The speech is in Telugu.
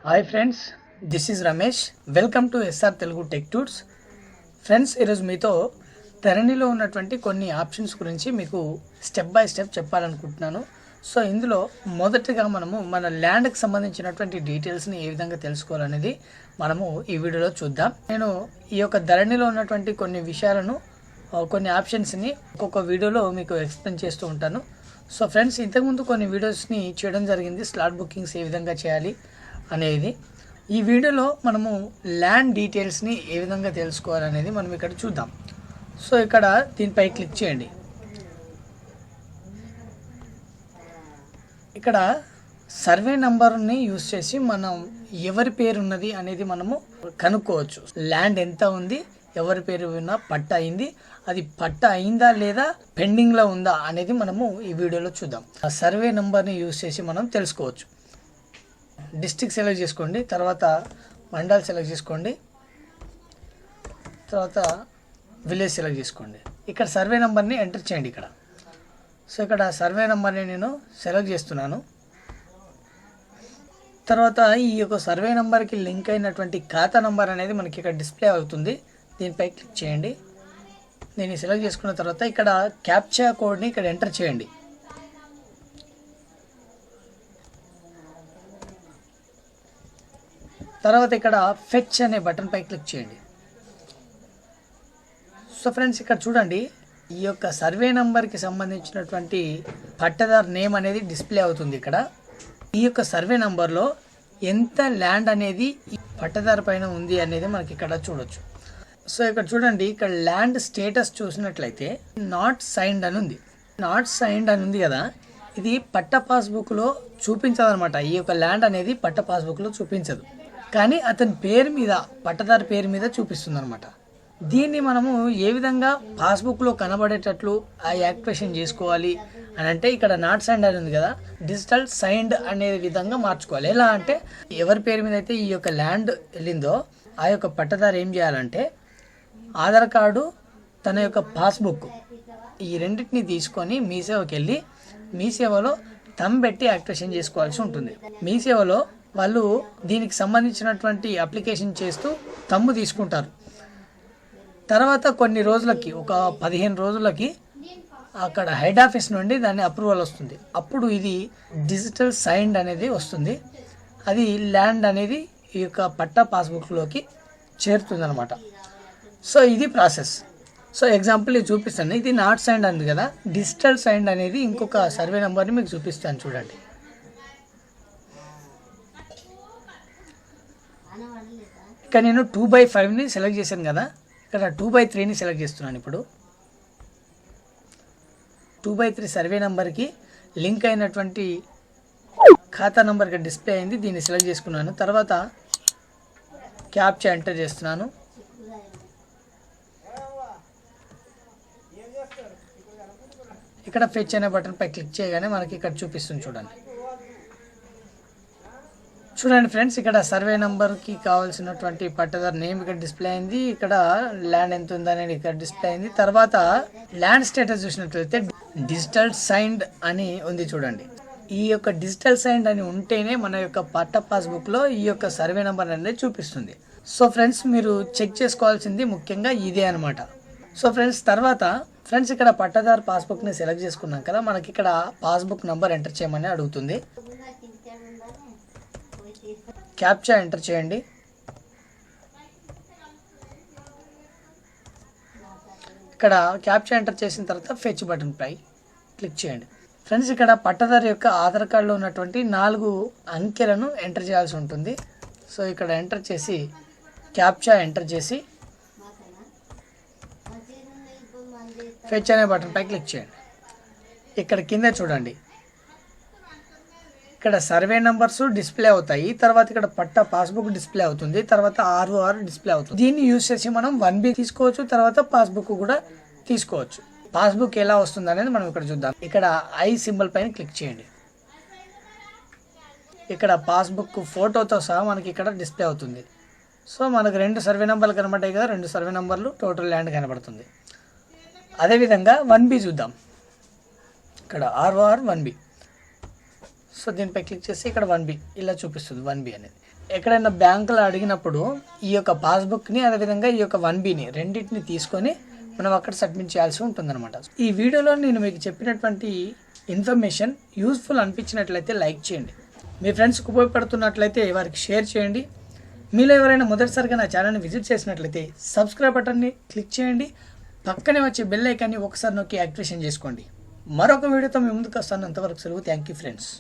Hi friends, this is Ramesh. Welcome to SR Telugu tech tours. Friends, ఈరోజు మీతో ధరణిలో ఉన్నటువంటి కొన్ని ఆప్షన్స్ గురించి మీకు స్టెప్ బై స్టెప్ చెప్పాలనుకుంటున్నాను. సో ఇందులో మొదటగా మనము మన ల్యాండ్కి సంబంధించినటువంటి డీటెయిల్స్ని ఏ విధంగా తెలుసుకోవాలనేది మనము ఈ వీడియోలో చూద్దాం. నేను ఈ యొక్క ధరణిలో ఉన్నటువంటి కొన్ని విషయాలను, కొన్ని ఆప్షన్స్ని ఒక్కొక్క వీడియోలో మీకు ఎక్స్ప్లెయిన్ చేస్తూ ఉంటాను. సో ఫ్రెండ్స్, ఇంతకుముందు కొన్ని వీడియోస్ని చేయడం జరిగింది, స్లాట్ బుకింగ్స్ ఏ విధంగా చేయాలి అనేది. ఈ వీడియోలో మనము ల్యాండ్ డీటెయిల్స్ని ఏ విధంగా తెలుసుకోవాలనేది మనం ఇక్కడ చూద్దాం. సో ఇక్కడ దీనిపై క్లిక్ చేయండి. ఇక్కడ సర్వే నంబర్ని యూజ్ చేసి మనం ఎవరి పేరు ఉన్నది అనేది మనము కనుక్కోవచ్చు. ల్యాండ్ ఎంత ఉంది, ఎవరి పేరు విన్నా పట్ట అయింది, అది పట్ట అయిందా లేదా పెండింగ్లో ఉందా అనేది మనము ఈ వీడియోలో చూద్దాం. ఆ సర్వే నంబర్ని యూజ్ చేసి మనం తెలుసుకోవచ్చు. డిస్ట్రిక్ట్ సెలెక్ట్ చేసుకోండి, తర్వాత మండల్ సెలెక్ట్ చేసుకోండి, తర్వాత విలేజ్ సెలెక్ట్ చేసుకోండి. ఇక్కడ సర్వే నెంబర్ని ఎంటర్ చేయండి ఇక్కడ. సో ఇక్కడ సర్వే నెంబర్ని నేను సెలెక్ట్ చేస్తున్నాను. తర్వాత ఈ యొక్క సర్వే నెంబర్కి లింక్ అయినటువంటి ఖాతా నెంబర్ అనేది మనకి ఇక్కడ డిస్ప్లే అవుతుంది. దీనిపై క్లిక్ చేయండి. దీన్ని సెలెక్ట్ చేసుకున్న తర్వాత ఇక్కడ క్యాప్చా కోడ్ని ఇక్కడ ఎంటర్ చేయండి. తర్వాత ఇక్కడ ఫెచ్ అనే బటన్ పై క్లిక్ చేయండి. సో ఫ్రెండ్స్, ఇక్కడ చూడండి, ఈ యొక్క సర్వే నంబర్కి సంబంధించినటువంటి పట్టదార్ నేమ్ అనేది డిస్ప్లే అవుతుంది ఇక్కడ. ఈ యొక్క సర్వే నంబర్లో ఎంత ల్యాండ్ అనేది ఈ పట్టదారు పైన ఉంది అనేది మనకి ఇక్కడ చూడొచ్చు. సో ఇక్కడ చూడండి, ఇక్కడ ల్యాండ్ స్టేటస్ చూసినట్లయితే నాట్ సైన్డ్ అని ఉంది. నాట్ సైన్డ్ అని ఉంది కదా, ఇది పట్ట పాస్బుక్లో చూపించదు అనమాట. ఈ యొక్క ల్యాండ్ అనేది పట్ట పాస్బుక్లో చూపించదు, కానీ అతని పేరు మీద, పట్టదారు పేరు మీద చూపిస్తుంది అనమాట. దీన్ని మనము ఏ విధంగా పాస్బుక్లో కనబడేటట్లు ఆ యాక్టివేషన్ చేసుకోవాలి అని అంటే, ఇక్కడ నాట్ సైన్డ్ అని ఉంది కదా, డిజిటల్ సైన్డ్ అనే విధంగా మార్చుకోవాలి. ఎలా అంటే, ఎవరి పేరు మీద అయితే ఈ యొక్క ల్యాండ్ వెళ్ళిందో ఆ యొక్క పట్టదారు ఏం చేయాలంటే, ఆధార్ కార్డు, తన యొక్క పాస్బుక్, ఈ రెండింటిని తీసుకొని మీ సేవకి వెళ్ళి మీ సేవలో పెట్టి యాక్టివేషన్ చేసుకోవాల్సి ఉంటుంది. మీ సేవలో వాళ్ళు దీనికి సంబంధించినటువంటి అప్లికేషన్ చేస్తూ తమ్ము తీసుకుంటారు. తర్వాత కొన్ని రోజులకి, ఒక 15 రోజులకి అక్కడ హెడ్ ఆఫీస్ నుండి దాని అప్రూవల్ వస్తుంది. అప్పుడు ఇది డిజిటల్ సైన్డ్ అనేది వస్తుంది. అది ల్యాండ్ అనేది ఈ యొక్క పట్టా పాస్బుక్లోకి చేరుతుంది అనమాట. సో ఇది ప్రాసెస్. సో ఎగ్జాంపుల్ ఇది చూపిస్తాను. ఇది నాట్ సైన్డ్ అంది కదా, డిజిటల్ సైన్డ్ అనేది ఇంకొక సర్వే నెంబర్ని మీకు చూపిస్తాను చూడండి. ఇక్కడ నేను 2/5ని సెలెక్ట్ చేశాను కదా, ఇక్కడ 2/3ని సెలెక్ట్ చేస్తున్నాను. ఇప్పుడు 2/3 సర్వే నెంబర్కి లింక్ అయినటువంటి ఖాతా నెంబర్కి డిస్ప్లే అయింది. దీన్ని సెలెక్ట్ చేసుకున్నాను. తర్వాత క్యాప్చా ఎంటర్ చేస్తున్నాను. ఇక్కడ ఫెచ్ అనే బటన్ పై క్లిక్ చేయగానే మనకి ఇక్కడ చూపిస్తుంది చూడండి. చూడండి ఫ్రెండ్స్, ఇక్కడ సర్వే నెంబర్కి కావాల్సినటువంటి పట్టదారు నేమ్ ఇక్కడ డిస్ప్లే అయింది. ఇక్కడ ల్యాండ్ ఎంత ఉందనేది ఇక్కడ డిస్ప్లే అయింది. తర్వాత ల్యాండ్ స్టేటస్ చూసినట్లయితే డిజిటల్ సైన్డ్ అని ఉంది చూడండి. ఈ యొక్క డిజిటల్ సైన్డ్ అని ఉంటేనే మన యొక్క పట్ట పాస్బుక్లో ఈ యొక్క సర్వే నెంబర్ అనేది చూపిస్తుంది. సో ఫ్రెండ్స్, మీరు చెక్ చేసుకోవాల్సింది ముఖ్యంగా ఇదే అనమాట. సో ఫ్రెండ్స్, తర్వాత ఫ్రెండ్స్, ఇక్కడ పట్టదారు పాస్బుక్ని సెలెక్ట్ చేసుకున్నాం కదా, మనకి ఇక్కడ పాస్బుక్ నెంబర్ ఎంటర్ చేయమని అడుగుతుంది. క్యాప్చా ఎంటర్ చేయండి. ఇక్కడ క్యాప్చా ఎంటర్ చేసిన తర్వాత ఫెచ్ బటన్ పై క్లిక్ చేయండి. ఫ్రెండ్స్, ఇక్కడ పట్టదారు యొక్క ఆధార్ కార్డులో ఉన్నటువంటి 4 అంకెలను ఎంటర్ చేయాల్సి ఉంటుంది. సో ఇక్కడ ఎంటర్ చేసి క్యాప్చా ఎంటర్ చేసి ఫెచ్ అనే బటన్ పై క్లిక్ చేయండి. ఇక్కడ కింద చూడండి, ఇక్కడ సర్వే నెంబర్స్ డిస్ప్లే అవుతాయి. తర్వాత ఇక్కడ పట్ట పాస్బుక్ డిస్ప్లే అవుతుంది. తర్వాత ROR డిస్ప్లే అవుతుంది. దీన్ని యూజ్ చేసి మనం 1B తీసుకోవచ్చు, తర్వాత పాస్బుక్ కూడా తీసుకోవచ్చు. పాస్బుక్ ఎలా వస్తుంది అనేది మనం ఇక్కడ చూద్దాం. ఇక్కడ ఐ సింబల్ పైన క్లిక్ చేయండి. ఇక్కడ పాస్బుక్ ఫోటోతో సహా మనకి ఇక్కడ డిస్ప్లే అవుతుంది. సో మనకు 2 సర్వే నెంబర్లు కనబడ్డాయి కదా, 2 సర్వే నెంబర్లు, టోటల్ ల్యాండ్ కనబడుతుంది. అదేవిధంగా 1B చూద్దాం. ఇక్కడ ROR 1B. సో దీనిపై క్లిక్ చేస్తే ఇక్కడ 1B ఇలా చూపిస్తుంది 1B అనేది. ఎక్కడైనా బ్యాంకులో అడిగినప్పుడు ఈ యొక్క పాస్బుక్ని అదేవిధంగా ఈ యొక్క 1Bని రెండింటిని తీసుకొని మనం అక్కడ సబ్మిట్ చేయాల్సి ఉంటుందన్నమాట. ఈ వీడియోలో నేను మీకు చెప్పినటువంటి ఇన్ఫర్మేషన్ యూస్ఫుల్ అనిపించినట్లయితే లైక్ చేయండి, మీ ఫ్రెండ్స్కి ఉపయోగపడుతున్నట్లయితే వారికి షేర్ చేయండి. మీలో ఎవరైనా మొదటిసారిగా నా ఛానల్ని విజిట్ చేసినట్లయితే సబ్స్క్రైబ్ బటన్ని క్లిక్ చేయండి, పక్కనే వచ్చే బెల్ ఐకాన్ని ఒకసారి నొక్కి యాక్టివేషన్ చేసుకోండి. మరొక వీడియోతో మీ ముందుకు వస్తాను. అంతవరకు సెలవు. Thank you friends.